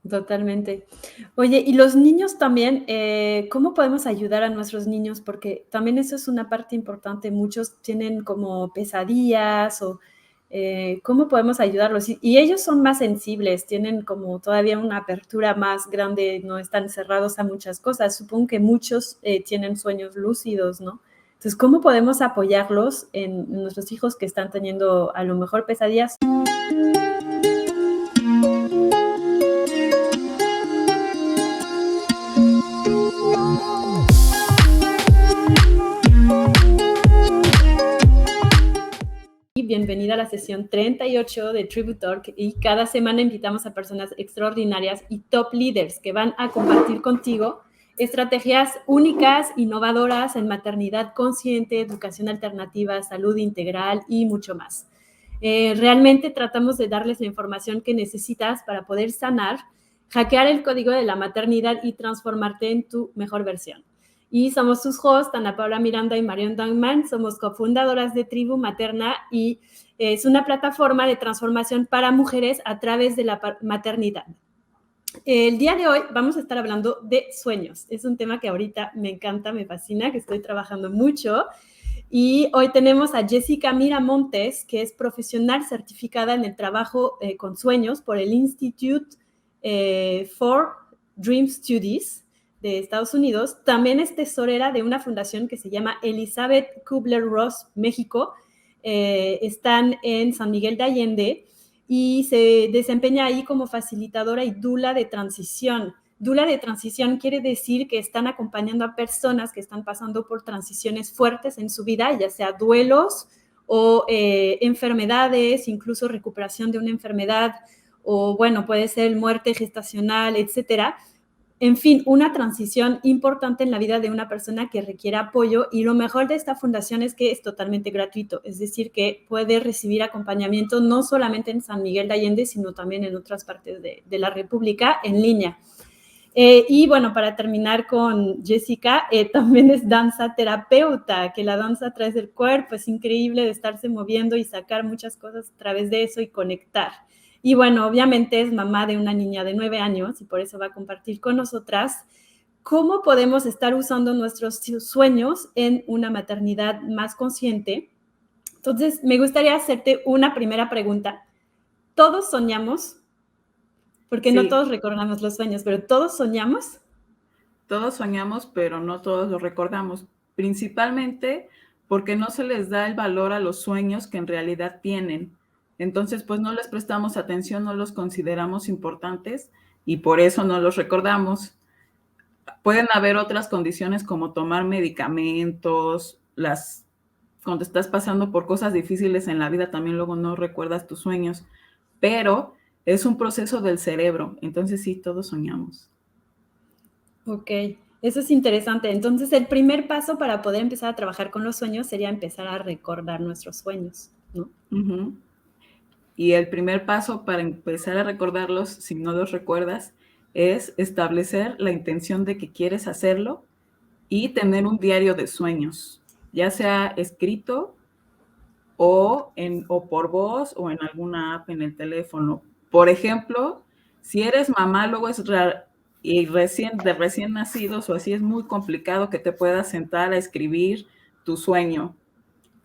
Totalmente. Oye, y los niños también, ¿cómo podemos ayudar a nuestros niños? Porque también eso es una parte importante. Muchos tienen como pesadillas o ¿cómo podemos ayudarlos? Y ellos son más sensibles, tienen como todavía una apertura más grande, no están cerrados a muchas cosas. Supongo que muchos tienen sueños lúcidos, ¿no? Entonces, ¿cómo podemos apoyarlos en nuestros hijos que están teniendo a lo mejor pesadillas? Y bienvenida a la sesión 38 de Tribute Talk y cada semana invitamos a personas extraordinarias y top leaders que van a compartir contigo estrategias únicas, innovadoras en maternidad consciente, educación alternativa, salud integral y mucho más. Realmente tratamos de darles la información que necesitas para poder sanar, hackear el código de la maternidad y transformarte en tu mejor versión. Y somos sus hosts, Ana Paula Miranda y Marion Dangman. Somos cofundadoras de Tribu Materna y es una plataforma de transformación para mujeres a través de la maternidad. El día de hoy vamos a estar hablando de sueños. Es un tema que ahorita me encanta, me fascina, que estoy trabajando mucho. Y hoy tenemos a Jessica Miramontes, que es profesional certificada en el trabajo con sueños por el Institute for Dream Studies de Estados Unidos. También es tesorera de una fundación que se llama Elizabeth Kubler-Ross México. Están en San Miguel de Allende y se desempeña ahí como facilitadora y dula de transición. Dula de transición quiere decir que están acompañando a personas que están pasando por transiciones fuertes en su vida, ya sea duelos o enfermedades, incluso recuperación de una enfermedad, o bueno, puede ser muerte gestacional, etcétera. En fin, una transición importante en la vida de una persona que requiere apoyo, y lo mejor de esta fundación es que es totalmente gratuito, es decir, que puede recibir acompañamiento no solamente en San Miguel de Allende, sino también en otras partes de la República en línea. Y bueno, para terminar con Jessica, también es danza terapeuta, que la danza a través del cuerpo es increíble de estarse moviendo y sacar muchas cosas a través de eso y conectar. Y bueno, obviamente es mamá de una niña de 9 años y por eso va a compartir con nosotras cómo podemos estar usando nuestros sueños en una maternidad más consciente. Entonces, me gustaría hacerte una primera pregunta. ¿Todos soñamos? Porque no Sí, todos recordamos los sueños, pero ¿todos soñamos? todos soñamos, pero no todos los recordamos, principalmente porque no se les da el valor a los sueños que en realidad tienen. Entonces, pues no les prestamos atención, no los consideramos importantes y por eso no los recordamos. Pueden haber otras condiciones como tomar medicamentos, cuando estás pasando por cosas difíciles en la vida, también luego no recuerdas tus sueños, pero es un proceso del cerebro, entonces sí, todos soñamos. Ok, eso es interesante. Entonces, el primer paso para poder empezar a trabajar con los sueños sería empezar a recordar nuestros sueños, ¿no? Uh-huh. Y el primer paso para empezar a recordarlos, si no los recuerdas, es establecer la intención de que quieres hacerlo y tener un diario de sueños, ya sea escrito o por voz o en alguna app en el teléfono. Por ejemplo, si eres mamá, luego es y de recién nacidos o así, es muy complicado que te puedas sentar a escribir tu sueño.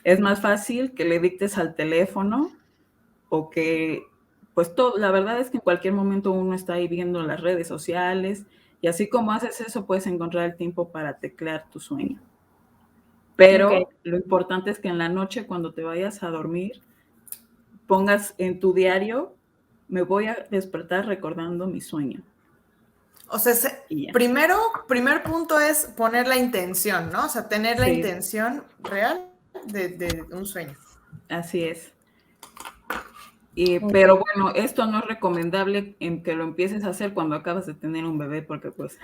Es más fácil que le dictes al teléfono o que, pues todo, la verdad es que en cualquier momento uno está ahí viendo las redes sociales y así como haces eso, puedes encontrar el tiempo para teclear tu sueño. Ok, Pero lo importante es que en la noche, cuando te vayas a dormir, pongas en tu diario, me voy a despertar recordando mi sueño. O sea, Y ya. primer punto es poner la intención, ¿no? O sea, tener la Sí, intención real de un sueño. así es. ok. Pero bueno, esto no es recomendable en que lo empieces a hacer cuando acabas de tener un bebé, porque pues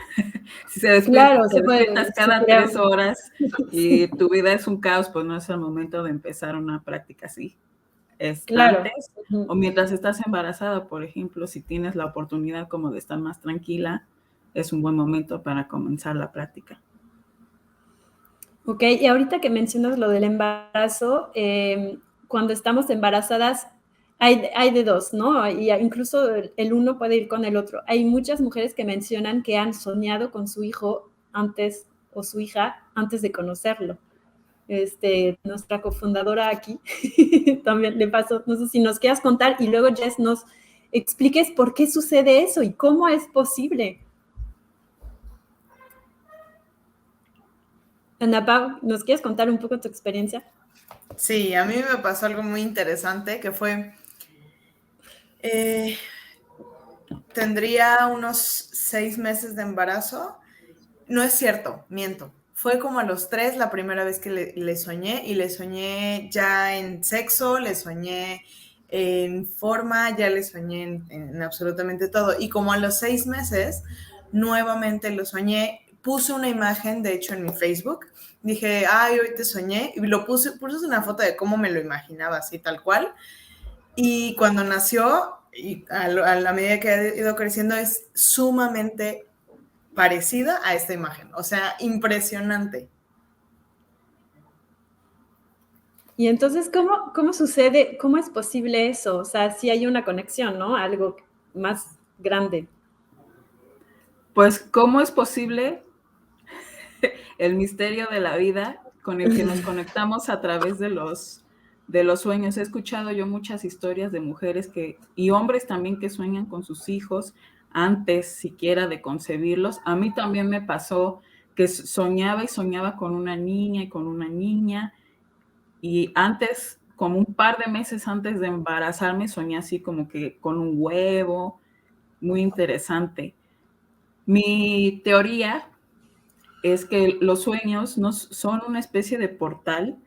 si Claro, te se despiertas puede, se cada crea 3 horas y sí, tu vida es un caos, pues no es el momento de empezar una práctica así. Es claro. antes Ujú. o mientras estás embarazada, por ejemplo, si tienes la oportunidad como de estar más tranquila, es un buen momento para comenzar la práctica. Ok, y ahorita que mencionas lo del embarazo, cuando estamos embarazadas, Hay de dos, ¿no? Y incluso el uno puede ir con el otro. Hay muchas mujeres que mencionan que han soñado con su hijo antes o su hija antes de conocerlo. Nuestra cofundadora aquí también le pasó. No sé si nos quieras contar y luego, Jess, nos expliques por qué sucede eso y cómo es posible. Ana Pau, ¿nos quieres contar un poco tu experiencia? Sí, a mí me pasó algo muy interesante que fue, tendría unos 6 meses de embarazo. No es cierto, miento. Fue como a los 3 la primera vez que le soñé, y le soñé ya en sexo, le soñé en forma, ya le soñé en absolutamente todo. Y como a los 6 meses, nuevamente lo soñé. Puse una imagen, de hecho, en mi Facebook. Dije, ay, hoy te soñé. Y puse una foto de cómo me lo imaginaba, así tal cual. Y cuando nació, y a la medida que ha ido creciendo, es sumamente parecida a esta imagen. O sea, impresionante. Y entonces, ¿cómo sucede? ¿Cómo es posible eso? O sea, sí hay una conexión, ¿no? Algo más grande. Pues, ¿cómo es posible el misterio de la vida con el que nos conectamos a través de los sueños? He escuchado yo muchas historias de mujeres y hombres también que sueñan con sus hijos antes siquiera de concebirlos. A mí también me pasó que soñaba y soñaba con una niña y con una niña, y antes, como un par de meses antes de embarazarme, soñé así como que con un huevo, muy interesante. Mi teoría es que los sueños son una especie de portal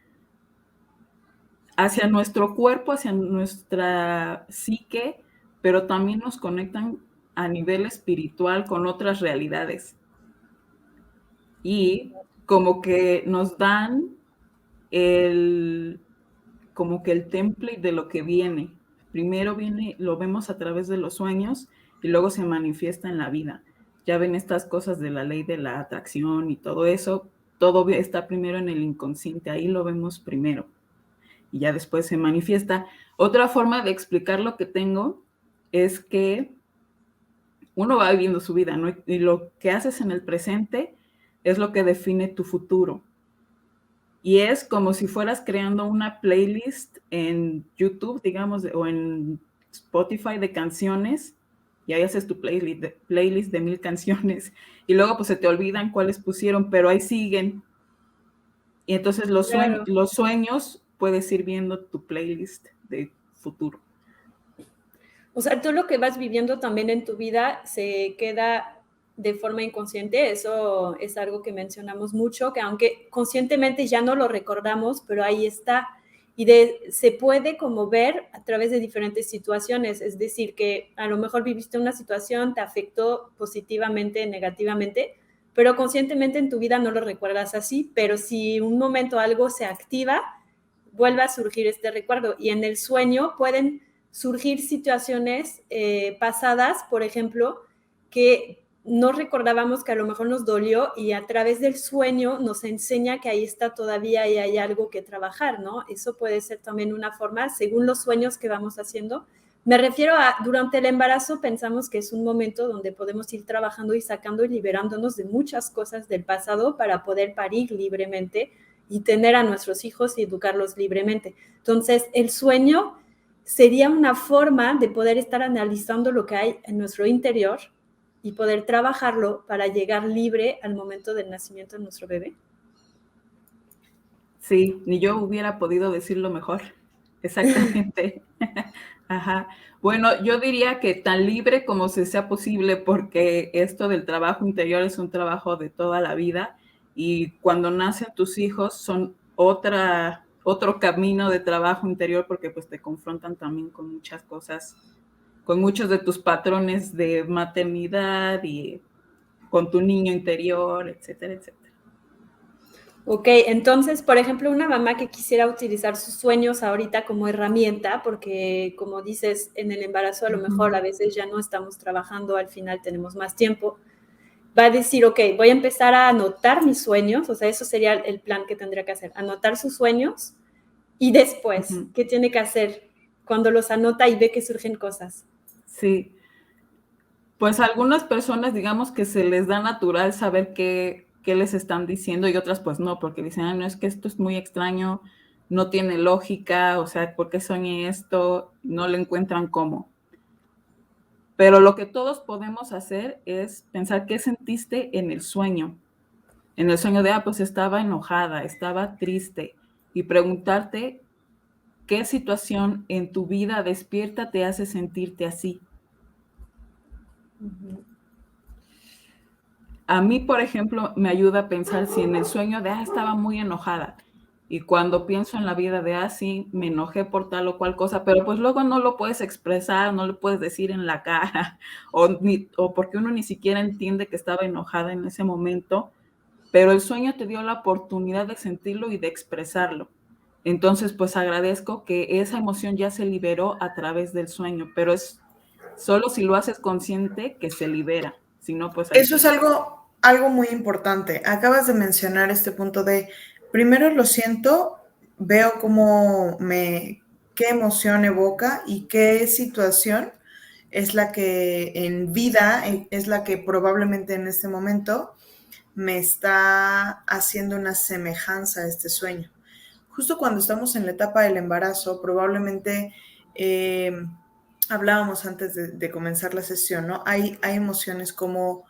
hacia nuestro cuerpo, hacia nuestra psique, pero también nos conectan a nivel espiritual con otras realidades. Y como que nos dan como que el template de lo que viene. Primero lo vemos a través de los sueños y luego se manifiesta en la vida. Ya ven estas cosas de la ley de la atracción y todo eso, todo está primero en el inconsciente, ahí lo vemos primero y ya después se manifiesta. Otra forma de explicar lo que tengo es que uno va viviendo su vida, ¿no? Y lo que haces en el presente es lo que define tu futuro. Y es como si fueras creando una playlist en YouTube, digamos, o en Spotify de canciones, y ahí haces tu playlist de 1000 canciones, y luego pues se te olvidan cuáles pusieron, pero ahí siguen. Y entonces Claro. los sueños puedes ir viendo tu playlist de futuro. O sea, tú lo que vas viviendo también en tu vida se queda de forma inconsciente. Eso es algo que mencionamos mucho, que aunque conscientemente ya no lo recordamos, pero ahí está. Y se puede como ver a través de diferentes situaciones. Es decir, que a lo mejor viviste una situación, te afectó positivamente, negativamente, pero conscientemente en tu vida no lo recuerdas así. Pero si un momento algo se activa, vuelve a surgir este recuerdo. Y en el sueño pueden surgir situaciones pasadas, por ejemplo, que no recordábamos, que a lo mejor nos dolió, y a través del sueño nos enseña que ahí está todavía y hay algo que trabajar, ¿no? Eso puede ser también una forma, según los sueños que vamos haciendo. Me refiero a, durante el embarazo pensamos que es un momento donde podemos ir trabajando y sacando y liberándonos de muchas cosas del pasado para poder parir libremente y tener a nuestros hijos y educarlos libremente. Entonces, el sueño sería una forma de poder estar analizando lo que hay en nuestro interior y poder trabajarlo para llegar libre al momento del nacimiento de nuestro bebé. Sí, ni yo hubiera podido decirlo mejor. Exactamente. Ajá. Bueno, yo diría que tan libre como se sea posible, porque esto del trabajo interior es un trabajo de toda la vida, y cuando nacen tus hijos son otro camino de trabajo interior, porque pues te confrontan también con muchas cosas, con muchos de tus patrones de maternidad y con tu niño interior, etcétera, etcétera. Ok, entonces, por ejemplo, una mamá que quisiera utilizar sus sueños ahorita como herramienta, porque como dices, en el embarazo a lo mejor a veces ya no estamos trabajando, al final tenemos más tiempo, va a decir, ok, voy a empezar a anotar mis sueños, o sea, eso sería el plan que tendría que hacer, anotar sus sueños, y después, ¿qué tiene que hacer? cuando los anota y ve que surgen cosas? Sí, pues a algunas personas digamos que se les da natural saber qué les están diciendo y otras pues no, porque dicen, no, es que esto es muy extraño, no tiene lógica, o sea, ¿por qué soñé esto? No le encuentran cómo. Pero lo que todos podemos hacer es pensar qué sentiste en el sueño. En el sueño de, pues estaba enojada, estaba triste, y preguntarte qué situación en tu vida despierta te hace sentirte así. Uh-huh. A mí, por ejemplo, me ayuda a pensar si en el sueño de, estaba muy enojada, y cuando pienso en la vida de, sí, me enojé por tal o cual cosa, pero pues luego no lo puedes expresar, no lo puedes decir en la cara, o porque uno ni siquiera entiende que estaba enojada en ese momento, pero el sueño te dio la oportunidad de sentirlo y de expresarlo. Entonces, pues agradezco que esa emoción ya se liberó a través del sueño, pero es solo si lo haces consciente que se libera, si no, pues ahí Eso es algo muy importante. Acabas de mencionar este punto de, primero lo siento, veo qué emoción evoca y qué situación es la que en vida, es la que probablemente en este momento me está haciendo una semejanza a este sueño. Justo cuando estamos en la etapa del embarazo, probablemente hablábamos antes de comenzar la sesión, ¿no? Hay emociones como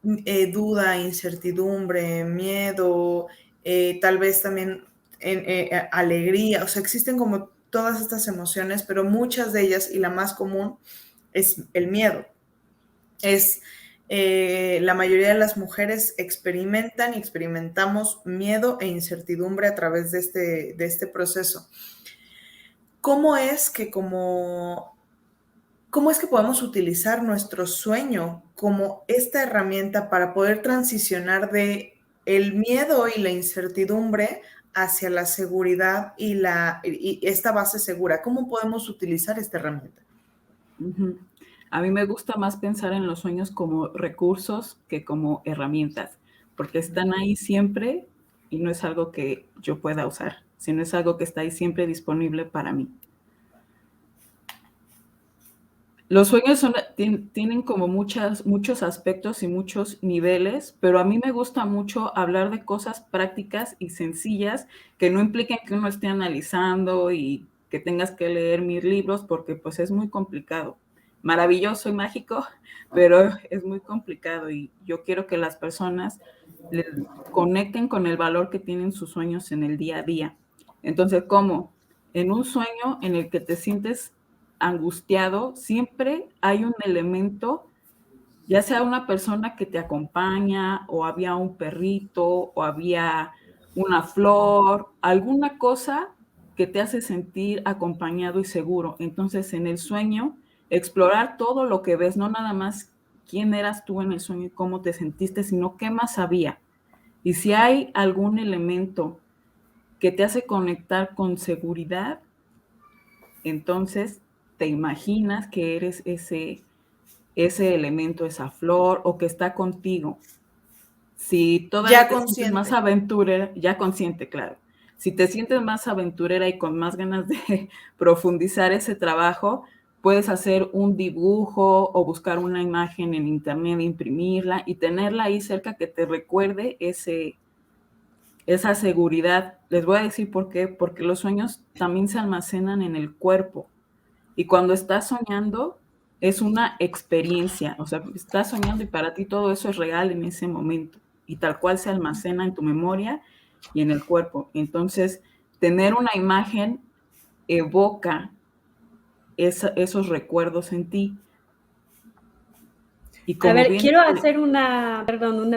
duda, incertidumbre, miedo, tal vez también alegría, o sea, existen como todas estas emociones, pero muchas de ellas, y la más común, es el miedo. La mayoría de las mujeres experimentamos miedo e incertidumbre a través de este proceso. ¿Cómo es que podemos utilizar nuestro sueño como esta herramienta para poder transicionar de el miedo y la incertidumbre hacia la seguridad y esta base segura? ¿Cómo podemos utilizar esta herramienta? Uh-huh. A mí me gusta más pensar en los sueños como recursos que como herramientas, porque están ahí siempre y no es algo que yo pueda usar, sino es algo que está ahí siempre disponible para mí. Los sueños tienen como muchos aspectos y muchos niveles, pero a mí me gusta mucho hablar de cosas prácticas y sencillas que no impliquen que uno esté analizando y que tengas que leer 1000 libros, porque pues es muy complicado. Maravilloso y mágico, pero es muy complicado y yo quiero que las personas conecten con el valor que tienen sus sueños en el día a día. Entonces, ¿cómo? En un sueño en el que te sientes angustiado, siempre hay un elemento, ya sea una persona que te acompaña, o había un perrito, o había una flor, alguna cosa que te hace sentir acompañado y seguro. Entonces, en el sueño, explorar todo lo que ves, no nada más quién eras tú en el sueño y cómo te sentiste, sino qué más había. Y si hay algún elemento que te hace conectar con seguridad, entonces te imaginas que eres ese elemento, esa flor, o que está contigo. Si todavía te sientes más aventurera, ya consciente, claro. Si te sientes más aventurera y con más ganas de profundizar ese trabajo, puedes hacer un dibujo o buscar una imagen en internet, imprimirla y tenerla ahí cerca que te recuerde esa seguridad. Les voy a decir por qué, porque los sueños también se almacenan en el cuerpo. Y cuando estás soñando, es una experiencia, o sea, estás soñando y para ti todo eso es real en ese momento y tal cual se almacena en tu memoria y en el cuerpo. Entonces, tener una imagen evoca esos recuerdos en ti. Y como a ver, quiero hacer una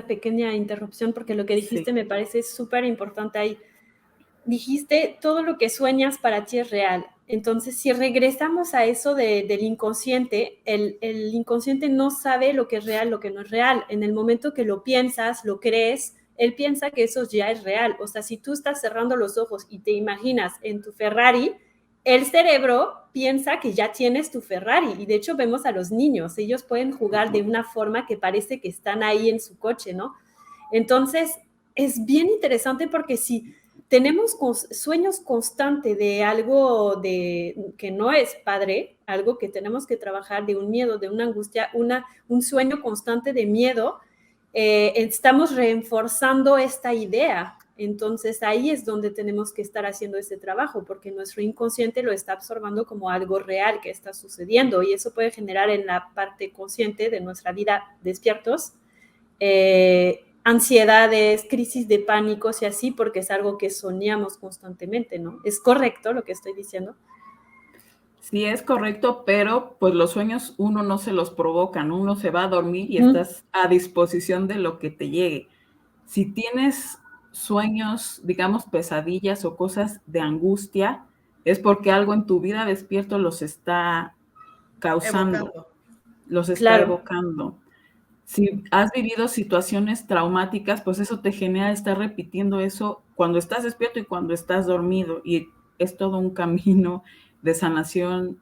pequeña interrupción porque lo que dijiste me parece súper importante ahí. Dijiste, todo lo que sueñas para ti es real. Entonces, si regresamos a eso del inconsciente, el inconsciente no sabe lo que es real, lo que no es real. En el momento que lo piensas, lo crees, él piensa que eso ya es real. O sea, si tú estás cerrando los ojos y te imaginas en tu Ferrari, el cerebro piensa que ya tienes tu Ferrari. Y de hecho vemos a los niños, ellos pueden jugar de una forma que parece que están ahí en su coche, ¿no? Entonces, es bien interesante porque si tenemos sueños constantes de algo que no es padre, algo que tenemos que trabajar, de un miedo, de una angustia, un sueño constante de miedo, estamos reforzando esta idea. Entonces ahí es donde tenemos que estar haciendo ese trabajo, porque nuestro inconsciente lo está absorbiendo como algo real que está sucediendo, y eso puede generar en la parte consciente de nuestra vida despiertos ansiedades, crisis de pánicos y así, porque es algo que soñamos constantemente, ¿no? ¿Es correcto lo que estoy diciendo? Sí, es correcto, pero pues los sueños uno no se los provoca, ¿no? Uno se va a dormir y estás a disposición de lo que te llegue. Si tienes sueños, digamos, pesadillas o cosas de angustia, es porque algo en tu vida despierto los está causando, los está evocando. Si has vivido situaciones traumáticas, pues eso te genera estar repitiendo eso cuando estás despierto y cuando estás dormido, y es todo un camino de sanación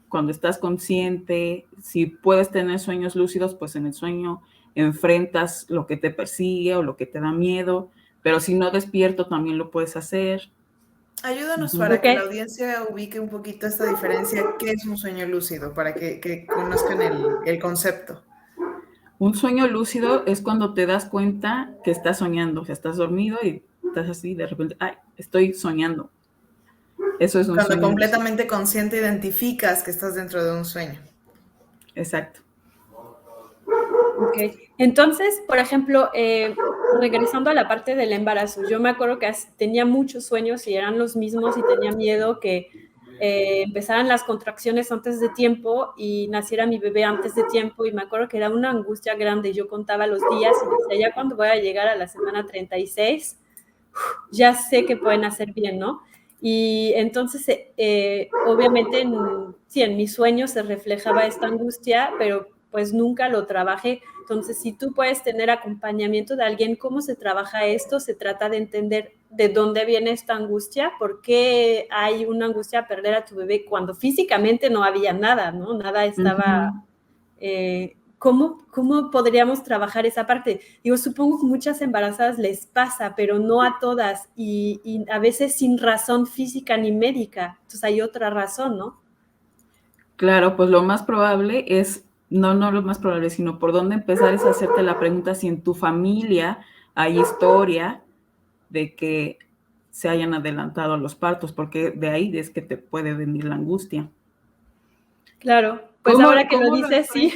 cuando estás consciente. Si puedes tener sueños lúcidos, pues en el sueño enfrentas lo que te persigue o lo que te da miedo, pero si no despierto también lo puedes hacer. Ayúdanos para que la audiencia ubique un poquito esta diferencia. ¿Qué es un sueño lúcido? Para que conozcan el concepto. Un sueño lúcido es cuando te das cuenta que estás soñando, o sea, estás dormido y estás así, de repente, ¡ay, estoy soñando! Eso es un sueño. Cuando completamente consciente identificas que estás dentro de un sueño. Exacto. Ok. Entonces, por ejemplo, regresando a la parte del embarazo, yo me acuerdo que tenía muchos sueños y eran los mismos, y tenía miedo que empezaran las contracciones antes de tiempo y naciera mi bebé antes de tiempo, y me acuerdo que era una angustia grande. Yo contaba los días y decía, ya cuando voy a llegar a la semana 36, ya sé que pueden hacer bien, ¿no? Y entonces, obviamente, en mis sueños se reflejaba esta angustia, pero pues nunca lo trabajé. Entonces, si tú puedes tener acompañamiento de alguien, ¿cómo se trabaja esto? Se trata de entender de dónde viene esta angustia, por qué hay una angustia a perder a tu bebé cuando físicamente no había nada, ¿no? Nada estaba... ¿Cómo podríamos trabajar esa parte? Digo, supongo que muchas embarazadas les pasa, pero no a todas, y a veces sin razón física ni médica. Entonces hay otra razón, ¿no? Claro, pues lo más probable es, no lo más probable, sino por dónde empezar es hacerte la pregunta si en tu familia hay historia de que se hayan adelantado los partos, porque de ahí es que te puede venir la angustia. Claro, pues ahora que lo dices, sí.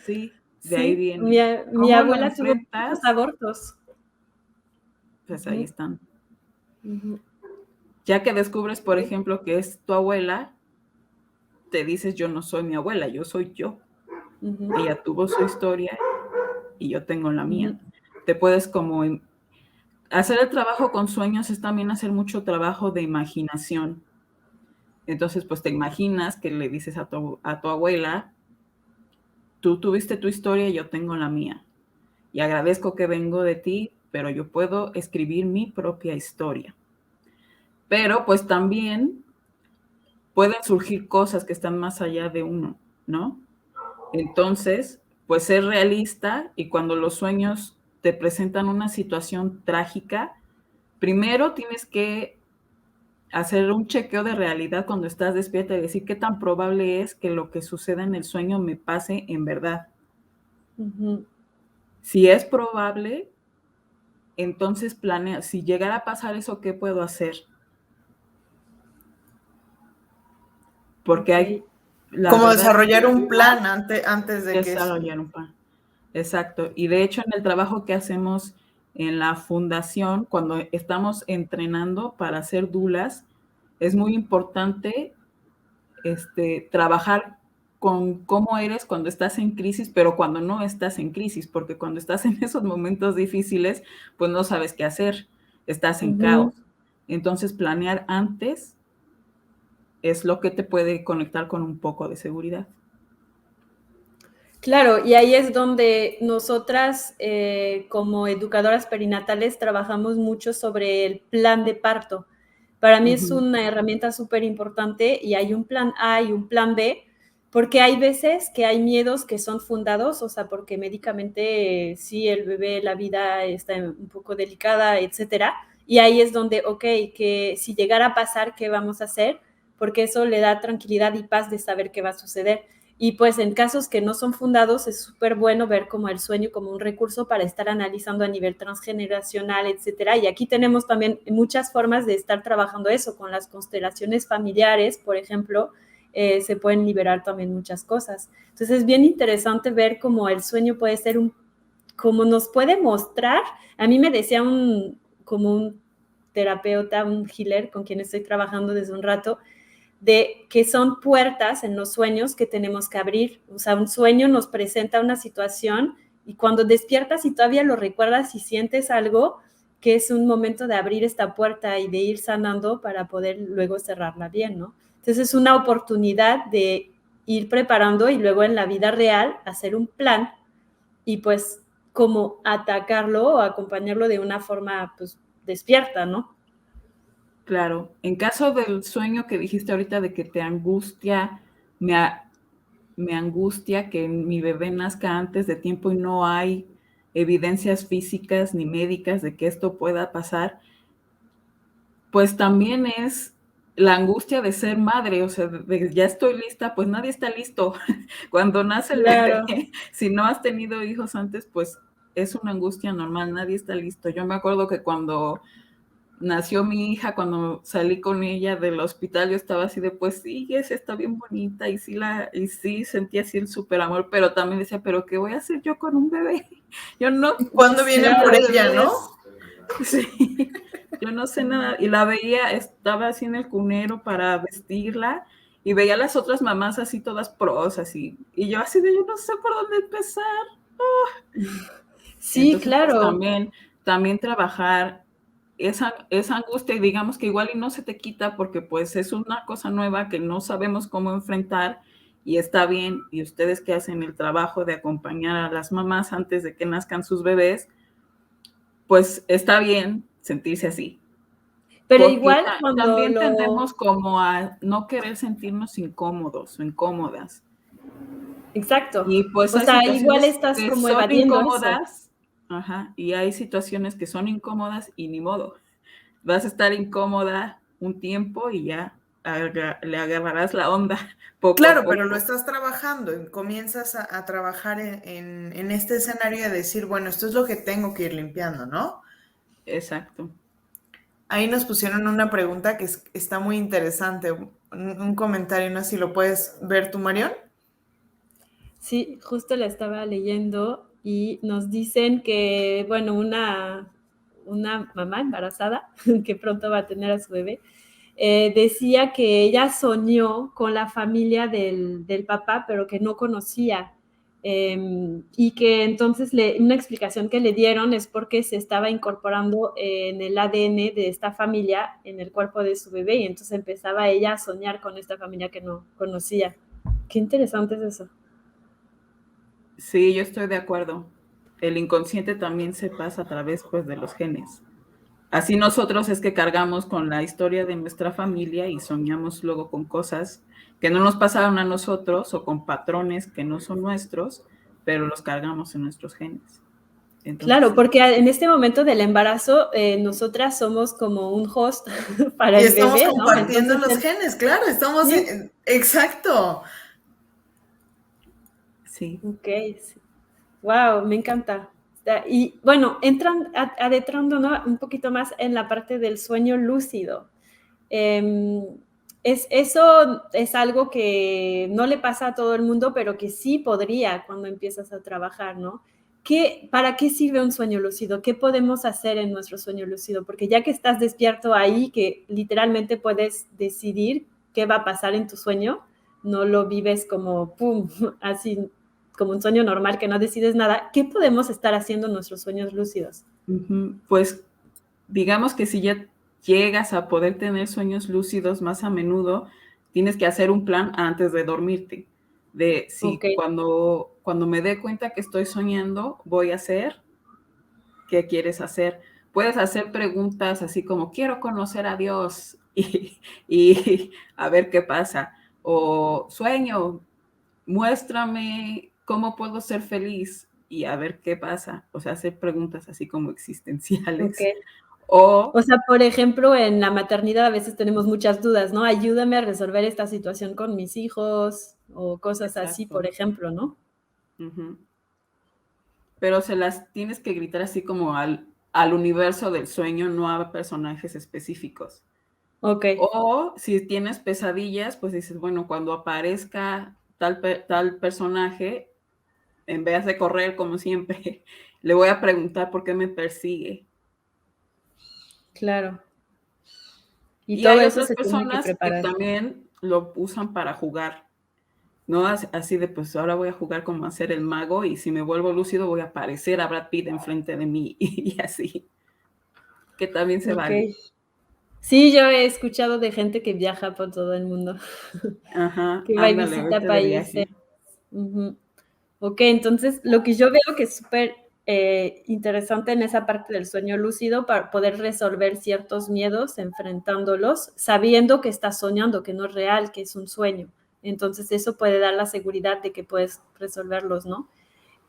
Sí, de ahí viene. Mi abuela tuvo muchos abortos. Pues ahí están. Ya que descubres, por ejemplo, que es tu abuela, te dices, yo no soy mi abuela, yo soy yo. Ella tuvo su historia y yo tengo la mía. Te puedes como... Hacer el trabajo con sueños es también hacer mucho trabajo de imaginación. Entonces, pues te imaginas que le dices a tu abuela, tú tuviste tu historia y yo tengo la mía. Y agradezco que vengo de ti, pero yo puedo escribir mi propia historia. Pero pues también pueden surgir cosas que están más allá de uno, ¿no? Entonces, pues ser realista, y cuando los sueños te presentan una situación trágica, primero tienes que hacer un chequeo de realidad cuando estás despierta y decir qué tan probable es que lo que suceda en el sueño me pase en verdad. Si es probable, entonces planea, si llegara a pasar eso, ¿qué puedo hacer? Porque hay... Como desarrollar un plan antes de que... Desarrollar un plan. Exacto. Y de hecho, en el trabajo que hacemos en la fundación, cuando estamos entrenando para hacer dulas, es muy importante trabajar con cómo eres cuando estás en crisis, pero cuando no estás en crisis, porque cuando estás en esos momentos difíciles, pues no sabes qué hacer, estás en caos. Entonces, planear antes es lo que te puede conectar con un poco de seguridad. Claro, y ahí es donde nosotras, como educadoras perinatales, trabajamos mucho sobre el plan de parto. Para mí es una herramienta súper importante, y hay un plan A y un plan B, porque hay veces que hay miedos que son fundados, o sea, porque médicamente sí, el bebé, la vida está un poco delicada, etcétera, Y ahí es donde, ok, que si llegara a pasar, ¿qué vamos a hacer? Porque eso le da tranquilidad y paz de saber qué va a suceder. Y pues en casos que no son fundados, es súper bueno ver como el sueño como un recurso para estar analizando a nivel transgeneracional, etcétera. Y aquí tenemos también muchas formas de estar trabajando eso, con las constelaciones familiares, por ejemplo, se pueden liberar también muchas cosas. Entonces es bien interesante ver cómo el sueño puede ser como nos puede mostrar. A mí me decía como un terapeuta, un healer con quien estoy trabajando desde un rato, de que son puertas en los sueños que tenemos que abrir. O sea, un sueño nos presenta una situación y cuando despiertas y todavía lo recuerdas y sientes algo, que es un momento de abrir esta puerta y de ir sanando para poder luego cerrarla bien, ¿no? Entonces es una oportunidad de ir preparando y luego en la vida real hacer un plan y pues como atacarlo o acompañarlo de una forma pues despierta, ¿no? Claro, en caso del sueño que dijiste ahorita de que te angustia, me angustia que mi bebé nazca antes de tiempo y no hay evidencias físicas ni médicas de que esto pueda pasar, pues también es la angustia de ser madre, o sea, de ya estoy lista, pues nadie está listo. Cuando nace el Claro. bebé, si no has tenido hijos antes, pues es una angustia normal, nadie está listo. Yo me acuerdo que cuando nació mi hija, cuando salí con ella del hospital, yo estaba así de, pues sí, esa está bien bonita, y sí sentía así el súper amor, pero también decía, pero ¿qué voy a hacer yo con un bebé? Yo no ¿Cuándo sé vienen nada por de ella, no? bebés. Sí, yo no sé nada, y la veía, estaba así en el cunero para vestirla, y veía a las otras mamás así todas pros, así, y yo así de, yo no sé por dónde empezar. Sí, Entonces, pues claro. también trabajar esa angustia, y digamos que igual y no se te quita porque pues es una cosa nueva que no sabemos cómo enfrentar, y está bien, y ustedes que hacen el trabajo de acompañar a las mamás antes de que nazcan sus bebés, pues está bien sentirse así, Pero porque igual cuando también tendemos como a no querer sentirnos incómodos o incómodas. Exacto. Y pues O hay sea, igual situaciones estás que como son evadiendo eso. incómodas, ajá, y hay situaciones que son incómodas y ni modo. Vas a estar incómoda un tiempo y ya le agarrarás la onda poco a Claro, pero lo poco. estás trabajando y comienzas a trabajar en este escenario de decir, bueno, esto es lo que tengo que ir limpiando, ¿no? Exacto. Ahí nos pusieron una pregunta que está muy interesante, un comentario, no sé si lo puedes ver tú, Marión. Sí, justo la estaba leyendo y nos dicen que, bueno, una mamá embarazada que pronto va a tener a su bebé, decía que ella soñó con la familia del papá, pero que no conocía. Y que entonces una explicación que le dieron es porque se estaba incorporando en el ADN de esta familia en el cuerpo de su bebé y entonces empezaba ella a soñar con esta familia que no conocía. Qué interesante es eso. Sí, yo estoy de acuerdo. El inconsciente también se pasa a través, pues, de los genes. Así nosotros es que cargamos con la historia de nuestra familia y soñamos luego con cosas que no nos pasaron a nosotros o con patrones que no son nuestros, pero los cargamos en nuestros genes. Entonces, Claro, sí. porque en este momento del embarazo, nosotras somos como un host para Y el estamos bebé, ¿no? compartiendo Entonces, los genes, claro, estamos sí, exacto. Sí. ok, sí. Wow, me encanta. Y bueno, entran adentrando, ¿no? Un poquito más en la parte del sueño lúcido. Eh, eso es algo que no le pasa a todo el mundo, pero que sí podría cuando empiezas a trabajar, ¿no? ¿Para qué sirve un sueño lúcido? ¿Qué podemos hacer en nuestro sueño lúcido? Porque ya que estás despierto ahí, que literalmente puedes decidir qué va a pasar en tu sueño, no lo vives como, ¡pum!, así como un sueño normal que no decides nada. ¿Qué podemos estar haciendo en nuestros sueños lúcidos? Pues digamos que si ya llegas a poder tener sueños lúcidos más a menudo, tienes que hacer un plan antes de dormirte, de si Ok, cuando me dé cuenta que estoy soñando, voy a hacer, ¿qué quieres hacer? Puedes hacer preguntas así como, quiero conocer a Dios y a ver qué pasa. O sueño, muéstrame cómo puedo ser feliz y a ver qué pasa. O sea, hacer preguntas así como ok. existenciales. O sea, por ejemplo, en la maternidad a veces tenemos muchas dudas, ¿no? Ayúdame a resolver esta situación con mis hijos o cosas así, por exacto. ejemplo, ¿no? Ujú. Pero se las tienes que gritar así como al universo del sueño, no a personajes específicos. Ok, O si tienes pesadillas, pues dices, bueno, cuando aparezca tal personaje, en vez de correr como siempre, le voy a preguntar por qué me persigue. claro. Y Y todo hay eso otras se tiene que personas que preparar. también lo usan para jugar, ¿no? Así de, pues ahora voy a jugar como a ser el mago y si me vuelvo lúcido voy a aparecer a Brad Pitt enfrente de mí y así, que también se Ok. vale. Sí, yo he escuchado de gente que viaja por todo el mundo, Ajá, que va y ándale, visita vete de países. viaje. Ujú. Ok, entonces lo que yo veo que es súper interesante en esa parte del sueño lúcido para poder resolver ciertos miedos, enfrentándolos, sabiendo que estás soñando, que no es real, que es un sueño. Entonces eso puede dar la seguridad de que puedes resolverlos, ¿no?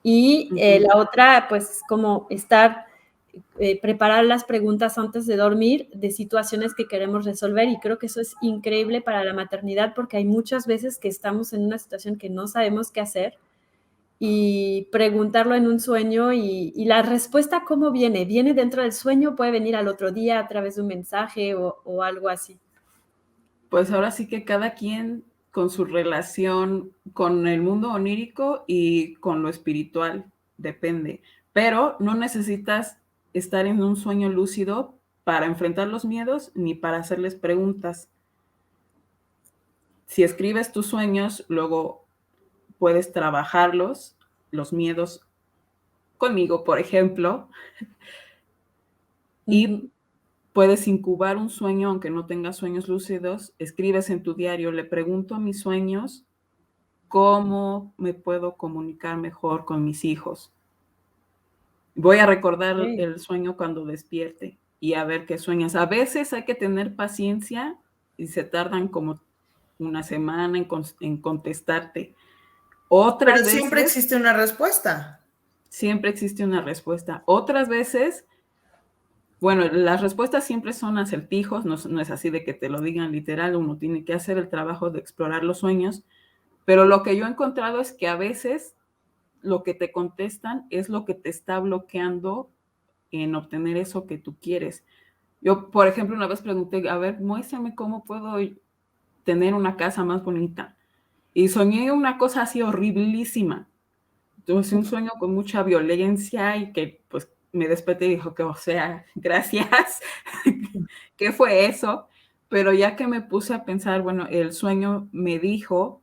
Y Ujú. la otra, pues, como estar, preparar las preguntas antes de dormir de situaciones que queremos resolver. Y creo que eso es increíble para la maternidad porque hay muchas veces que estamos en una situación que no sabemos qué hacer y preguntarlo en un sueño y la respuesta, ¿cómo viene? ¿Viene dentro del sueño? ¿Puede venir al otro día a través de un mensaje o algo así? Pues ahora sí que cada quien con su relación con el mundo onírico y con lo espiritual, depende. Pero no necesitas estar en un sueño lúcido para enfrentar los miedos ni para hacerles preguntas. Si escribes tus sueños, luego puedes trabajarlos, los miedos conmigo, por ejemplo, y Ujú. puedes incubar un sueño aunque no tengas sueños lúcidos. Escribes en tu diario, le pregunto a mis sueños cómo me puedo comunicar mejor con mis hijos. Voy a recordar Ok. el sueño cuando despierte y a ver qué sueñas. A veces hay que tener paciencia y se tardan como una semana en contestarte. Pero Otras siempre veces existe una respuesta. siempre existe una respuesta. Otras veces, bueno, las respuestas siempre son acertijos, no es así de que te lo digan literal, uno tiene que hacer el trabajo de explorar los sueños, pero lo que yo he encontrado es que a veces lo que te contestan es lo que te está bloqueando en obtener eso que tú quieres. Yo, por ejemplo, una vez pregunté, a ver, muéstrame cómo puedo tener una casa más bonita. Y soñé una cosa así horriblísima. Entonces, un sueño con mucha violencia y que pues me desperté y dijo que, o sea, gracias, ¿qué fue eso? Pero ya que me puse a pensar, bueno, el sueño me dijo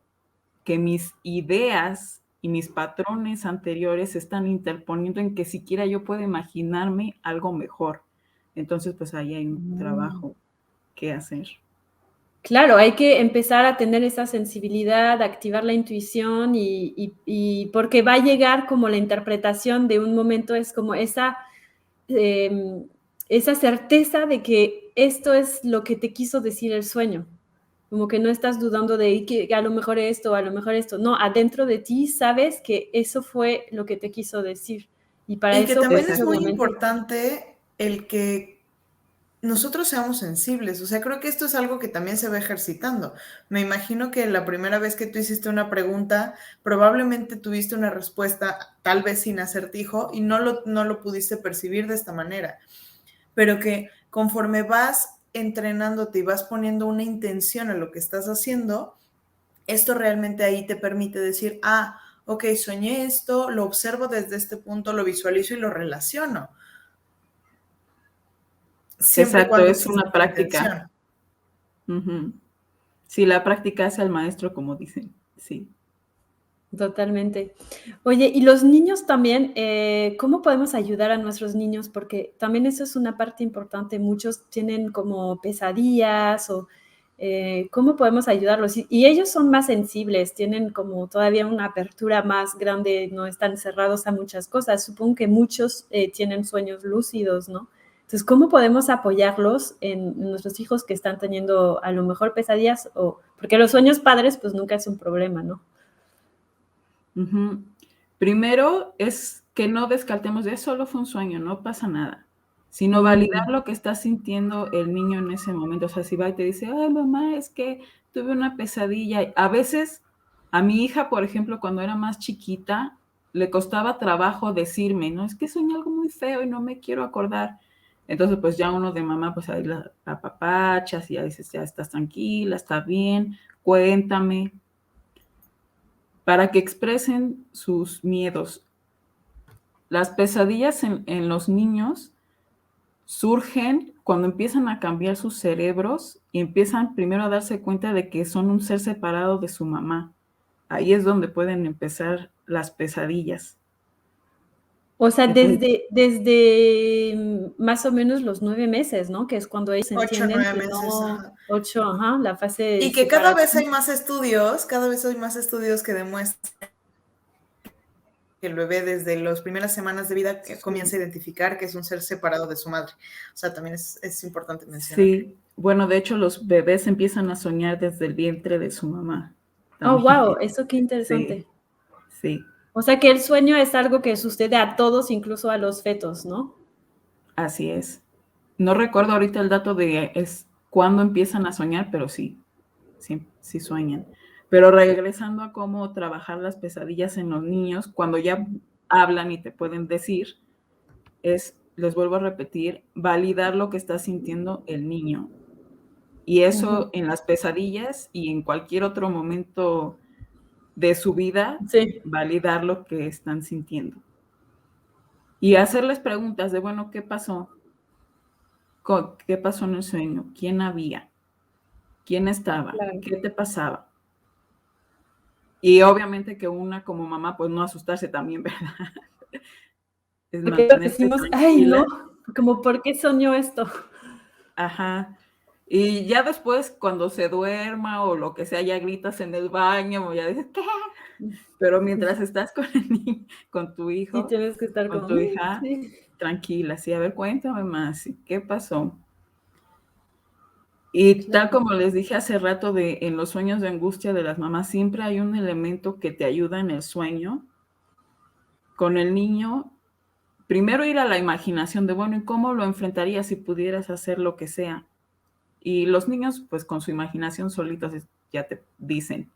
que mis ideas y mis patrones anteriores se están interponiendo en que siquiera yo puedo imaginarme algo mejor. Entonces, pues ahí hay un Mm. trabajo que hacer. Claro, hay que empezar a tener esa sensibilidad, activar la intuición y porque va a llegar como la interpretación de un momento, es como em, esa certeza de que esto es lo que te quiso decir el sueño. Como que no estás dudando de que a lo mejor esto, a lo mejor esto. No, adentro de ti sabes que eso fue lo que te quiso decir. Y para Y que eso, también pues es es el muy momento. importante el que nosotros seamos sensibles. O sea, creo que esto es algo que también se va ejercitando. Me imagino que la primera vez que tú hiciste una pregunta, probablemente tuviste una respuesta, tal vez sin acertijo, y no lo pudiste percibir de esta manera. Pero que conforme vas entrenándote y vas poniendo una intención a lo que estás haciendo, esto realmente ahí te permite decir, ah, ok, soñé esto, lo observo desde este punto, lo visualizo y lo relaciono, siempre y Exacto, cuando es exista una esta práctica. intención. Ujú. Sí, la práctica hace al maestro, como dicen. Sí. Totalmente. Oye, y los niños también, ¿cómo podemos ayudar a nuestros niños? Porque también eso es una parte importante. Muchos tienen como pesadillas o ¿cómo podemos ayudarlos? Y ellos son más sensibles, tienen como todavía una apertura más grande, no están cerrados a muchas cosas. Supongo que muchos tienen sueños lúcidos, ¿no? Entonces, ¿cómo podemos apoyarlos en nuestros hijos que están teniendo a lo mejor pesadillas? O, porque los sueños padres, pues nunca es un problema, ¿no? Ujú. Primero es que no descartemos de solo fue un sueño, no pasa nada. sino validar lo que está sintiendo el niño en ese momento. O sea, si va y te dice, ay, mamá, es que tuve una pesadilla. A veces, a mi hija, por ejemplo, cuando era más chiquita, le costaba trabajo decirme, no, es que soñé algo muy feo y no me quiero acordar. Entonces, pues ya uno de mamá, pues ahí la apapachas y ya dices, ya estás tranquila, está bien, cuéntame, para que expresen sus miedos. Las pesadillas en los niños surgen cuando empiezan a cambiar sus cerebros y empiezan primero a darse cuenta de que son un ser separado de su mamá. Ahí es donde pueden empezar las pesadillas. O sea, Entonces, desde más o menos los 9 meses, ¿no? Que es cuando ellos 8 o entienden 9 que meses, no, ajá. 8, ajá, la fase de Y que cada vez separación. hay más estudios que demuestran que el bebé desde las primeras semanas de vida comienza a identificar que es un ser separado de su madre. O sea, también es importante mencionar. sí, bueno, de hecho los bebés empiezan a soñar desde el vientre de su mamá Oh, wow, también. eso qué Sí, interesante. sí, O sea, que el sueño es algo que sucede a todos, incluso a los fetos, ¿no? así es. No recuerdo ahorita el dato de cuándo empiezan a soñar, pero sí, sí, sí sueñan. Pero regresando a cómo trabajar las pesadillas en los niños, cuando ya hablan y te pueden decir, les vuelvo a repetir, validar lo que está sintiendo el niño. Y eso en las pesadillas y en cualquier otro momento de su vida, Sí. validar lo que están sintiendo. Y hacerles preguntas de, bueno, ¿qué pasó? ¿Qué pasó en el sueño? ¿Quién había? ¿Quién estaba? Claro. ¿Qué te pasaba? Y obviamente que una como mamá, pues no asustarse también, ¿verdad? Es Porque mantenerte decimos, ay, tranquila. no, como, ¿por qué soñó esto? Ajá. Y ya después, cuando se duerma o lo que sea, ya gritas en el baño o ya dices, ¿qué? Pero mientras estás con el niño, con tu Sí, hijo, tienes que estar con como, tu hija, sí. tranquila, sí, a ver, cuéntame más, ¿qué pasó? Y tal Claro. como les dije hace rato en los sueños de angustia de las mamás, siempre hay un elemento que te ayuda en el sueño. Con el niño, primero ir a la imaginación de, bueno, ¿y cómo lo enfrentarías si pudieras hacer lo que sea? Y los niños, pues con su imaginación solitos ya te dicen.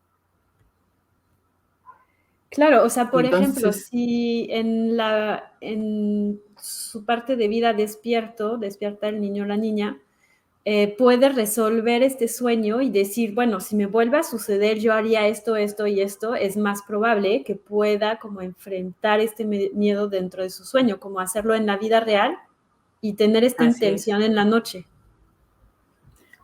Claro, o sea, Y por ejemplo, entonces, si en su parte de vida despierta el niño o la niña, puede resolver este sueño y decir, bueno, si me vuelve a suceder, yo haría esto, esto y esto, es más probable que pueda como enfrentar este miedo dentro de su sueño, como hacerlo en la vida real y tener esta así es. intención en la noche.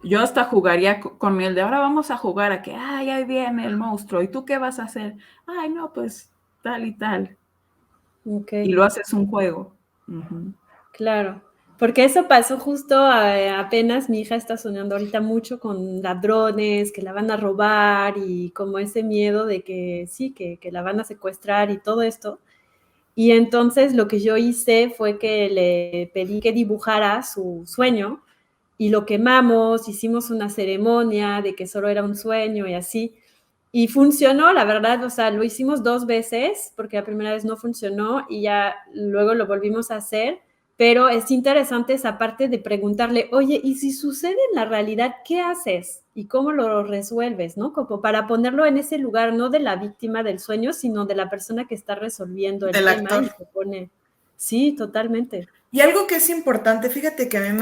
Yo hasta jugaría con él de ahora vamos a jugar a que, ay, ahí viene el monstruo, ¿y tú qué vas a hacer? Ay, no, pues tal y tal. Ok. Y lo haces un juego. Uh-huh. Claro, porque eso pasó justo apenas, mi hija está soñando ahorita mucho con ladrones, que la van a robar y como ese miedo de que sí, que la van a secuestrar y todo esto. Y entonces lo que yo hice fue que le pedí que dibujara su sueño y lo quemamos, hicimos una ceremonia de que solo era un sueño y así. Y funcionó, la verdad, o sea, lo hicimos 2 veces, porque la primera vez no funcionó y ya luego lo volvimos a hacer, pero es interesante esa parte de preguntarle, oye, ¿y si sucede en la realidad, qué haces? ¿Y cómo lo resuelves? ¿No? Como para ponerlo en ese lugar, no de la víctima del sueño, sino de la persona que está resolviendo el Del tema y actor. se pone, sí, totalmente. Y algo que es importante, fíjate que a mí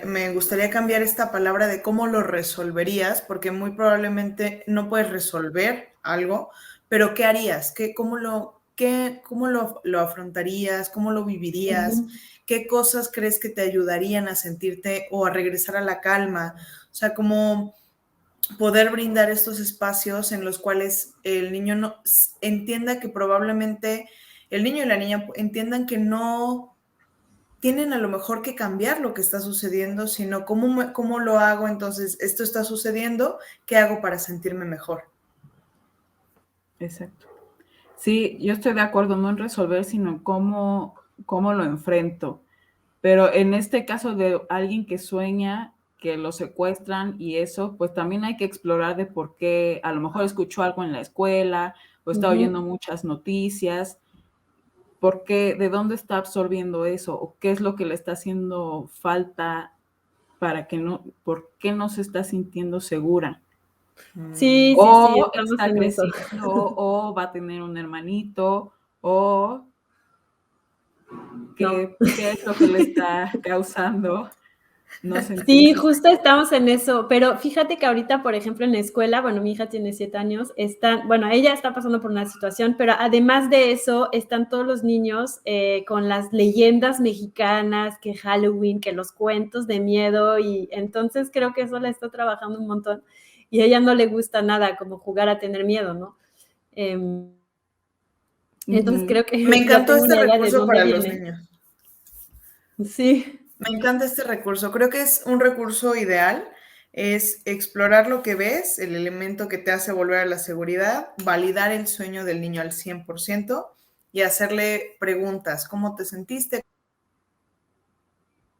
me gustaría cambiar esta palabra de cómo lo resolverías, porque muy probablemente no puedes resolver algo, pero ¿qué harías? ¿Cómo lo afrontarías? ¿Cómo lo vivirías? Uh-huh. ¿Qué cosas crees que te ayudarían a sentirte o a regresar a la calma? O sea, como poder brindar estos espacios en los cuales el niño no entienda que probablemente el niño y la niña entiendan que no tienen a lo mejor que cambiar lo que está sucediendo, sino cómo lo hago, entonces esto está sucediendo, ¿qué hago para sentirme mejor? Exacto. Sí, yo estoy de acuerdo, no en resolver, sino cómo lo enfrento. Pero en este caso de alguien que sueña que lo secuestran y eso, pues también hay que explorar de por qué, a lo mejor escuchó algo en la escuela o está oyendo Uh-huh. muchas noticias, por qué, de dónde está absorbiendo eso, o qué es lo que le está haciendo falta para que no, por qué no se está sintiendo segura. Sí, sí, sí, O estamos está en eso. creciendo, o va a tener un hermanito, o No. qué es lo que le está causando no Sí, sentirse. justo estamos en eso, pero fíjate que ahorita, por ejemplo, en la escuela, bueno, mi hija tiene 7 años, bueno, ella está pasando por una situación, pero además de eso, están todos los niños con las leyendas mexicanas, que Halloween, que los cuentos de miedo, y entonces creo que eso la está trabajando un montón, y a ella no le gusta nada como jugar a tener miedo, ¿no? Entonces Ujú. creo Me que ya encantó tengo este una idea de recurso dónde para los viene. niños. Sí. Me encanta este recurso. Creo que es un recurso ideal. Es explorar lo que ves, el elemento que te hace volver a la seguridad, validar el sueño del niño al 100% y hacerle preguntas. ¿Cómo te sentiste?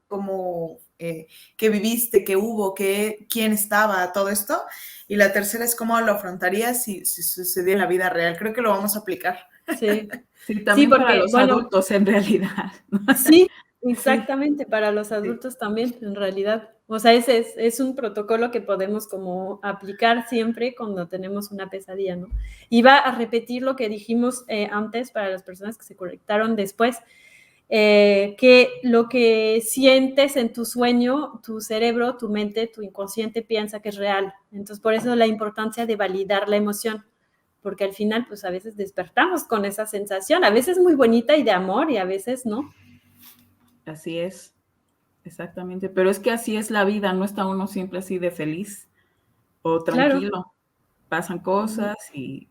¿Cómo, qué viviste? ¿Qué hubo? ¿Quién estaba? Todo esto. Y la tercera es cómo lo afrontarías si sucediera en la vida real. Creo que lo vamos a aplicar. Sí, Sí, sí, también para porque, los bueno, adultos en realidad. sí, Sí, exactamente, para los sí. adultos también, en realidad. O sea, ese es un protocolo que podemos como aplicar siempre cuando tenemos una pesadilla, ¿no? Y va a repetir lo que dijimos antes para las personas que se conectaron después, que lo que sientes en tu sueño, tu cerebro, tu mente, tu inconsciente piensa que es real. Entonces, por eso la importancia de validar la emoción, porque al final, pues a veces despertamos con esa sensación, a veces muy bonita y de amor y a veces no. Así es, exactamente. Pero es que así es la vida, no está uno siempre así de feliz o Claro. tranquilo. Pasan cosas y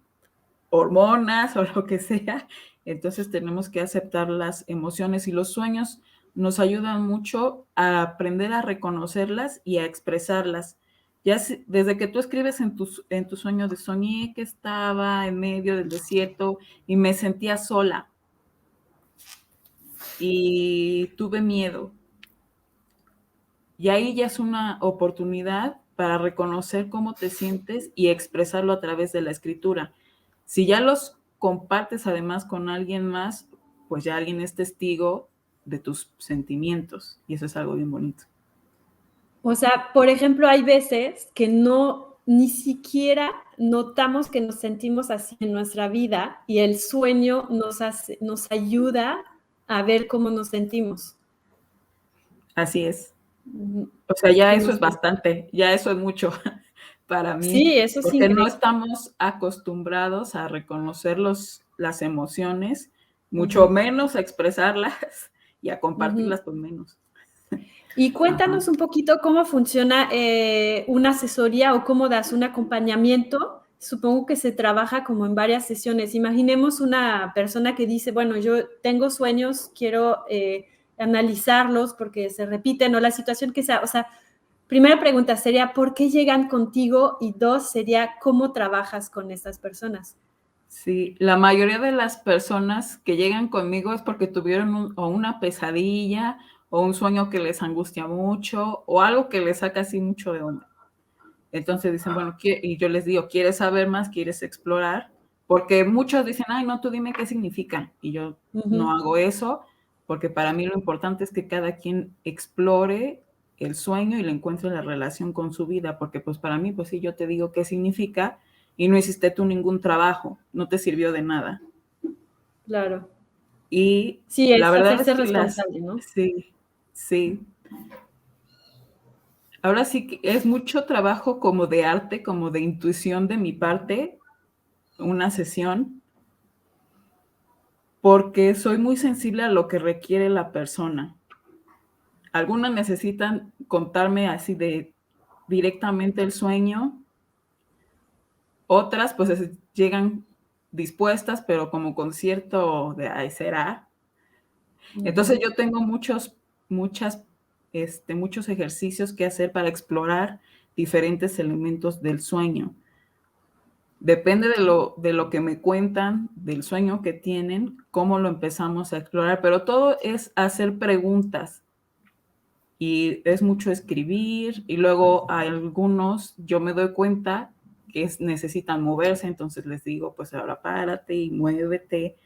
hormonas o lo que sea. Entonces tenemos que aceptar las emociones y los sueños nos ayudan mucho a aprender a reconocerlas y a expresarlas. Ya desde que tú escribes en tu sueño de soñé que estaba en medio del desierto y me sentía sola y tuve miedo. Y ahí ya es una oportunidad para reconocer cómo te sientes y expresarlo a través de la escritura. Si ya los compartes además con alguien más, pues ya alguien es testigo de tus sentimientos y eso es algo bien bonito. O sea, por ejemplo, hay veces que no, ni siquiera notamos que nos sentimos así en nuestra vida y el sueño nos ayuda a ver cómo nos sentimos. Así es. Ujú. O sea, ya Qué eso es emoción. bastante, ya eso es mucho para mí, Sí, eso es porque no increíble. estamos acostumbrados a reconocer las emociones, mucho Ujú, menos a expresarlas y a ujú. compartirlas, pues menos. Y Ajá. cuéntanos un poquito cómo funciona una asesoría o cómo das un acompañamiento. Supongo que se trabaja como en varias sesiones. Imaginemos una persona que dice, bueno, yo tengo sueños, quiero analizarlos porque se repiten o la situación que sea. O sea, primera pregunta sería, ¿por qué llegan contigo? Y dos sería, ¿cómo trabajas con estas personas? Sí, la mayoría de las personas que llegan conmigo es porque tuvieron o una pesadilla o un sueño que les angustia mucho o algo que les saca así mucho de onda. Entonces dicen, bueno, y yo les digo, ¿quieres saber más? ¿Quieres explorar? Porque muchos dicen, ay, no, tú dime qué significa. Y yo no Ujú, hago eso, porque para mí lo importante es que cada quien explore el sueño y le encuentre la relación con su vida, porque pues para mí, pues sí, yo te digo qué significa y no hiciste tú ningún trabajo, no te sirvió de nada. claro. Y Sí, la es verdad es hacerse que responsable, ¿no? sí, sí. Ahora sí que es mucho trabajo como de arte, como de intuición de mi parte, una sesión, porque soy muy sensible a lo que requiere la persona. Algunas necesitan contarme así de directamente el sueño, otras pues llegan dispuestas, pero como con cierto de, ay, será. Entonces Ujú. yo tengo muchos ejercicios que hacer para explorar diferentes elementos del sueño. Depende de lo que me cuentan, del sueño que tienen, cómo lo empezamos a explorar, pero todo es hacer preguntas y es mucho escribir y luego a algunos yo me doy cuenta que necesitan moverse, entonces les digo, pues ahora párate y muévete.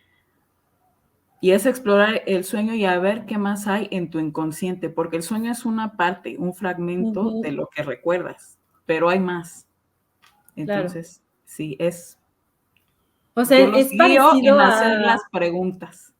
Y es explorar el sueño y a ver qué más hay en tu inconsciente, porque el sueño es una parte, un fragmento de lo que recuerdas, pero hay más. Claro. Entonces, sí, es... O sea, Yo los es guío en parecido hacer a... las preguntas.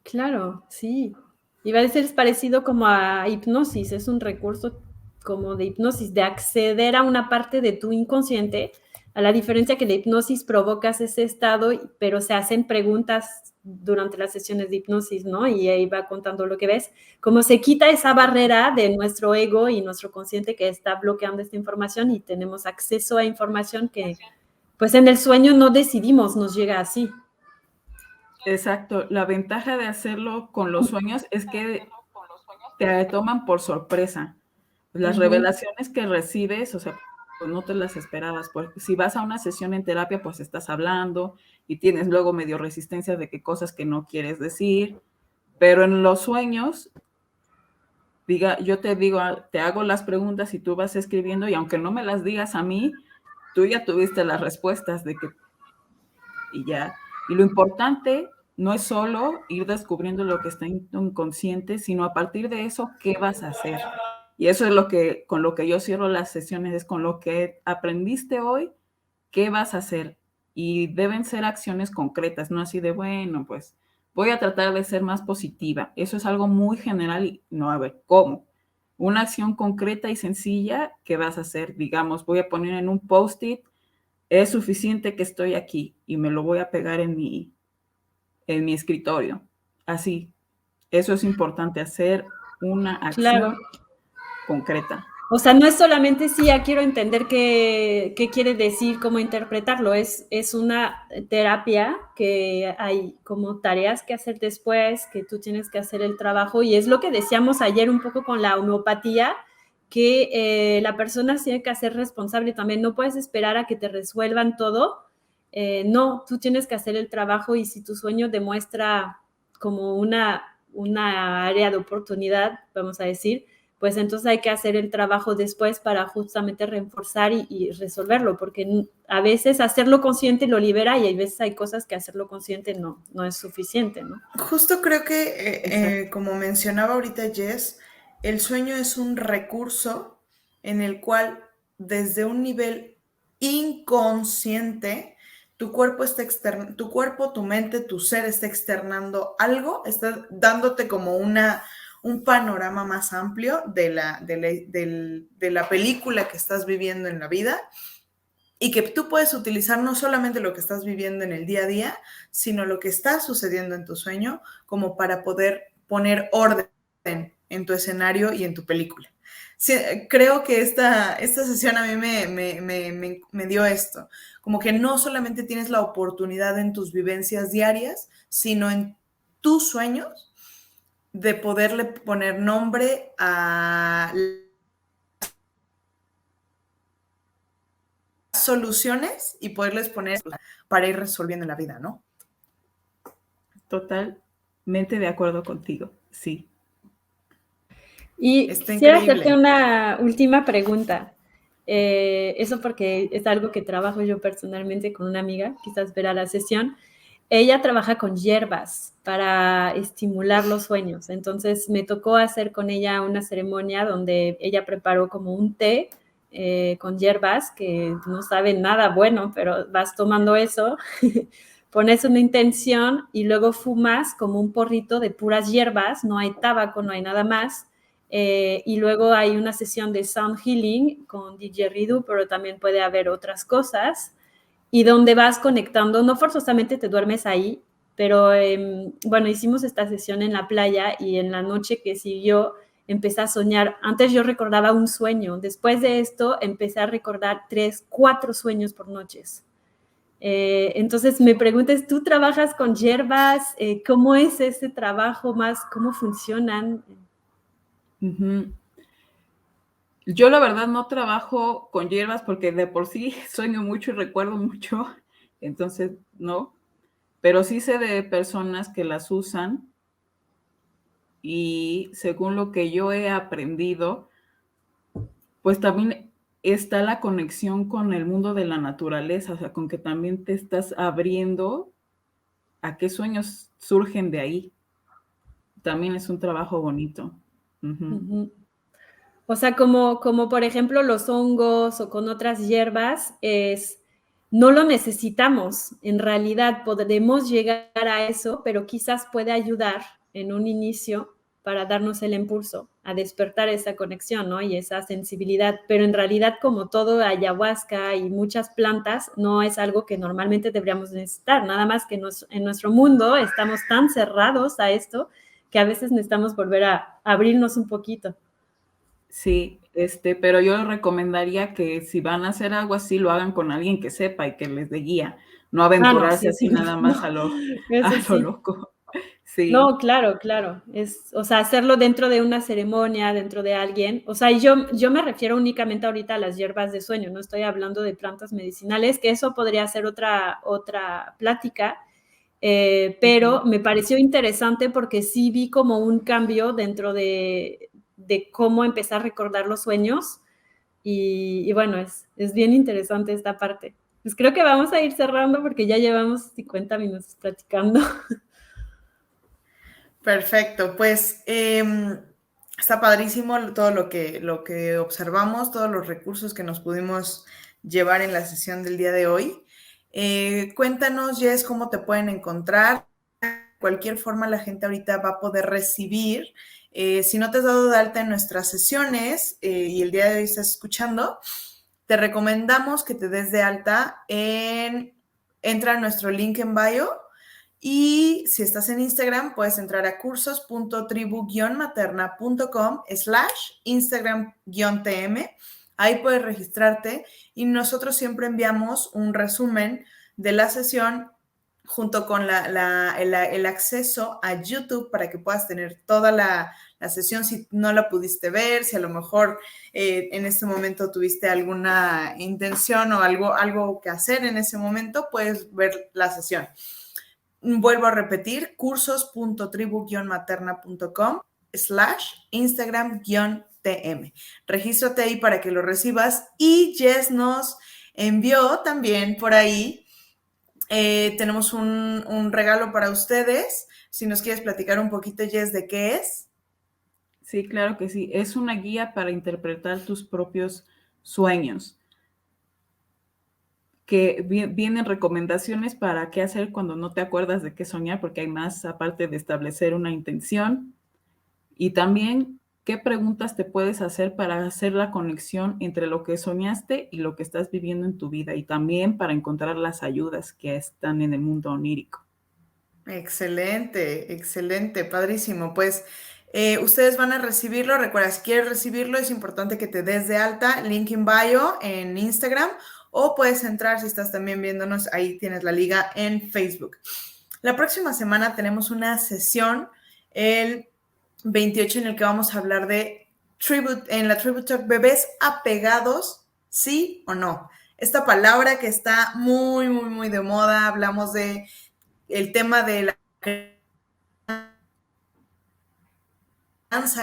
Claro, sí. Iba a decir, es parecido como a hipnosis, es un recurso como de hipnosis, de acceder a una parte de tu inconsciente, a la diferencia que la hipnosis provocas ese estado, pero se hacen preguntas durante las sesiones de hipnosis, ¿no? Y ahí va contando lo que ves. Como se quita esa barrera de nuestro ego y nuestro consciente que está bloqueando esta información y tenemos acceso a información que, pues en el sueño no decidimos, nos llega así. Exacto. La ventaja de hacerlo con los sueños es que te toman por sorpresa. Las revelaciones que recibes, o sea, pues no te las esperabas. Porque si vas a una sesión en terapia, pues estás hablando y tienes luego medio resistencia de que cosas que no quieres decir. Pero en los sueños, yo te digo, te hago las preguntas y tú vas escribiendo y aunque no me las digas a mí, tú ya tuviste las respuestas de que y ya. Y lo importante no es solo ir descubriendo lo que está en tu inconsciente, sino a partir de eso, ¿qué vas a hacer? Y eso es con lo que yo cierro las sesiones, es con lo que aprendiste hoy, ¿qué vas a hacer? Y deben ser acciones concretas, no así de, bueno, pues voy a tratar de ser más positiva. Eso es algo muy general y no, a ver, ¿cómo? Una acción concreta y sencilla que vas a hacer, digamos, voy a poner en un post-it, es suficiente que estoy aquí y me lo voy a pegar en mi escritorio. Así, eso es importante, hacer una acción Claro. concreta. O sea, no es solamente sí, ya quiero entender qué quiere decir, cómo interpretarlo. Es una terapia que hay como tareas que hacer después, que tú tienes que hacer el trabajo. Y es lo que decíamos ayer un poco con la homeopatía, que la persona se tiene que hacer responsable también. No puedes esperar a que te resuelvan todo. No, tú tienes que hacer el trabajo y si tu sueño demuestra como una área de oportunidad, vamos a decir, pues entonces hay que hacer el trabajo después para justamente reforzar y resolverlo, porque a veces hacerlo consciente lo libera y hay veces hay cosas que hacerlo consciente no es suficiente, ¿no? Justo creo que, Exacto. como mencionaba ahorita Jess, el sueño es un recurso en el cual desde un nivel inconsciente tu cuerpo está tu cuerpo, tu mente, tu ser está externando algo, está dándote como un panorama más amplio de la película que estás viviendo en la vida y que tú puedes utilizar no solamente lo que estás viviendo en el día a día, sino lo que está sucediendo en tu sueño como para poder poner orden en tu escenario y en tu película. Sí, creo que esta sesión a mí me dio esto, como que no solamente tienes la oportunidad en tus vivencias diarias, sino en tus sueños de poderle poner nombre a soluciones y poderles poner para ir resolviendo la vida, ¿no? Totalmente de acuerdo contigo, sí. Y Está quisiera hacerte increíble. una última pregunta. Eso porque es algo que trabajo yo personalmente con una amiga, quizás verá la sesión. Ella trabaja con hierbas para estimular los sueños. Entonces me tocó hacer con ella una ceremonia donde ella preparó como un té con hierbas que no saben nada bueno, pero vas tomando eso, pones una intención y luego fumas como un porrito de puras hierbas, no hay tabaco, no hay nada más. Y luego hay una sesión de sound healing con didgeridoo, pero también puede haber otras cosas y donde vas conectando, no forzosamente te duermes ahí, pero bueno, hicimos esta sesión en la playa y en la noche que siguió empecé a soñar. Antes yo recordaba un sueño, después de esto empecé a recordar 3, 4 sueños por noches. Entonces me preguntas, ¿tú trabajas con hierbas? ¿Cómo es ese trabajo más? ¿Cómo funcionan? Uh-huh. Yo la verdad no trabajo con hierbas porque de por sí sueño mucho y recuerdo mucho, entonces no, pero sí sé de personas que las usan y según lo que yo he aprendido, pues también está la conexión con el mundo de la naturaleza, o sea, con que también te estás abriendo a qué sueños surgen de ahí. También es un trabajo bonito. O sea, como por ejemplo los hongos o con otras hierbas, no lo necesitamos. En realidad podemos llegar a eso, pero quizás puede ayudar en un inicio para darnos el impulso a despertar esa conexión, ¿no? Y esa sensibilidad. Pero en realidad, como todo ayahuasca y muchas plantas, no es algo que normalmente deberíamos necesitar. Nada más que en nuestro mundo estamos tan cerrados a esto que a veces necesitamos volver a abrirnos un poquito. Sí, pero yo recomendaría que si van a hacer algo así, lo hagan con alguien que sepa y que les dé guía, no aventurarse así nada más a lo loco. Sí. No, claro. O sea, hacerlo dentro de una ceremonia, dentro de alguien. O sea, yo me refiero únicamente ahorita a las hierbas de sueño, no estoy hablando de plantas medicinales, que eso podría ser otra plática, pero me pareció interesante porque sí vi como un cambio dentro de cómo empezar a recordar los sueños y bueno, es bien interesante esta parte. Pues creo que vamos a ir cerrando porque ya llevamos 50 minutos platicando. Perfecto, pues está padrísimo todo lo que observamos, todos los recursos que nos pudimos llevar en la sesión del día de hoy. Cuéntanos, Jess, cómo te pueden encontrar. De cualquier forma, la gente ahorita va a poder recibir. Si no te has dado de alta en nuestras sesiones y el día de hoy estás escuchando, te recomendamos que te des de alta entra a nuestro link en bio. Y si estás en Instagram, puedes entrar a cursos.tribu-materna.com/Instagram-TM. Ahí puedes registrarte y nosotros siempre enviamos un resumen de la sesión junto con el acceso a YouTube para que puedas tener toda la sesión si no la pudiste ver, si a lo mejor en este momento tuviste alguna intención o algo que hacer en ese momento, puedes ver la sesión. Vuelvo a repetir, cursos.tribu-materna.com/Instagram-TM. Regístrate ahí para que lo recibas. Y Jess nos envió también por ahí, tenemos un regalo para ustedes. Si nos quieres platicar un poquito, Jess, ¿de qué es? Sí, claro que sí. Es una guía para interpretar tus propios sueños, que vienen recomendaciones para qué hacer cuando no te acuerdas de qué soñar, porque hay más, aparte de establecer una intención, y también qué preguntas te puedes hacer para hacer la conexión entre lo que soñaste y lo que estás viviendo en tu vida, y también para encontrar las ayudas que están en el mundo onírico. Excelente, padrísimo. Pues ustedes van a recibirlo. Recuerda, si quieres recibirlo, es importante que te des de alta, link in bio en Instagram, o puedes entrar, si estás también viéndonos, ahí tienes la liga en Facebook. La próxima semana tenemos una sesión, el 28, en el que vamos a hablar de en la Tribute Talk, bebés apegados, ¿sí o no? Esta palabra que está muy, muy, muy de moda. Hablamos de el tema de la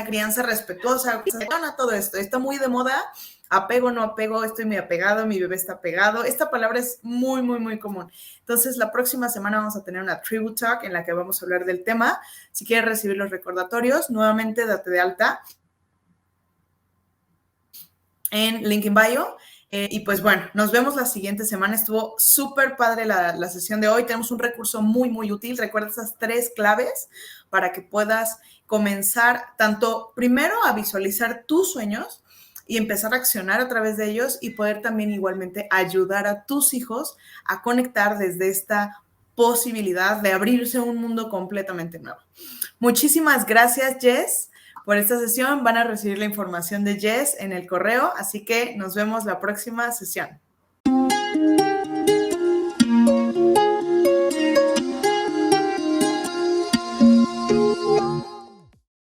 crianza respetuosa, todo esto está muy de moda. Apego, no apego, estoy muy apegado, mi bebé está apegado. Esta palabra es muy, muy, muy común. Entonces, la próxima semana vamos a tener una Tribute Talk en la que vamos a hablar del tema. Si quieres recibir los recordatorios, nuevamente date de alta en link in bio. Y pues bueno, nos vemos la siguiente semana. Estuvo súper padre la sesión de hoy. Tenemos un recurso muy, muy útil. Recuerda esas 3 claves para que puedas comenzar tanto primero a visualizar tus sueños y empezar a accionar a través de ellos, y poder también igualmente ayudar a tus hijos a conectar desde esta posibilidad de abrirse un mundo completamente nuevo. Muchísimas gracias, Jess, por esta sesión. Van a recibir la información de Jess en el correo, así que nos vemos la próxima sesión.